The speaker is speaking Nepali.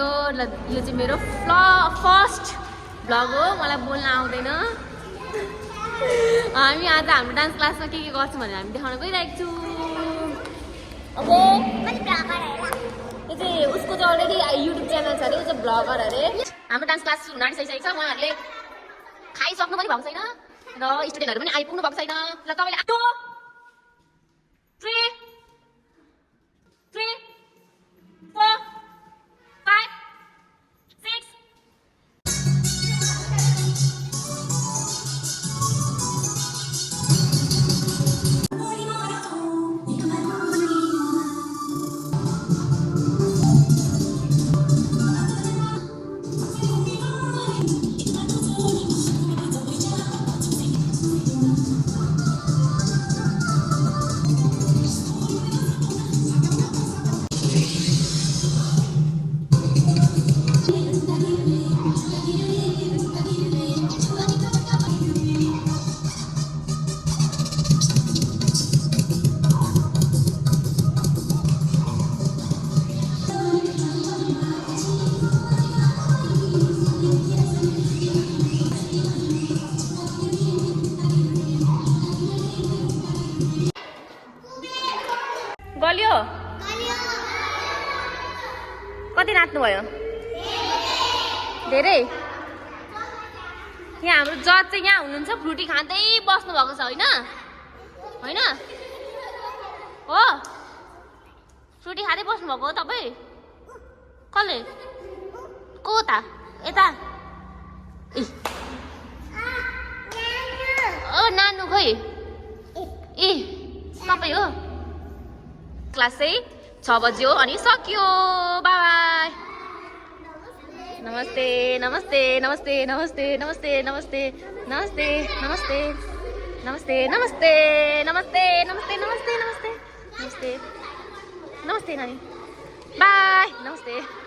यो चाहिँ मेरो फर्स्ट भ्लग हो। मलाई बोल्न आउँदैन। हामी आज हाम्रो डान्स क्लासमा के गर्छौँ भनेर हामी देखाउन गइरहेको छौँ। अब यो चाहिँ उसको चाहिँ अलरेडी युट्युब च्यानल छ अरे, ऊ चाहिँ भ्लगर अरे। हाम्रो डान्स क्लास हुन आँटिसकेको छ। उहाँहरूले खाइसक्नु पनि भएको छैन र स्टुडेन्टहरू पनि आइपुग्नु भएको छैन। ल तपाईँले 2 3 3 4 5 6 गल्यो कति नाच्नुभयो? धेरै। यहाँ हाम्रो जज चाहिँ यहाँ हुनुहुन्छ, फ्रुटी खाँदै बस्नु भएको छ होइन होइन हो? फ्रुटी खाँदै बस्नु भएको हो तपाईँ? कसले? को त? यता ओ नानु खोइ ए तपाईँ हो? क्लास चाहिँ 6 बज्यो अनि सक्यो। बाई। नमस्ते नमस्ते नमस्ते नमस्ते नमस्ते नमस्ते नमस्ते नमस्ते नमस्ते नमस्ते नमस्ते नमस्ते नमस्ते नमस्ते नमस्ते नमस्ते नानी। बाई। नमस्ते।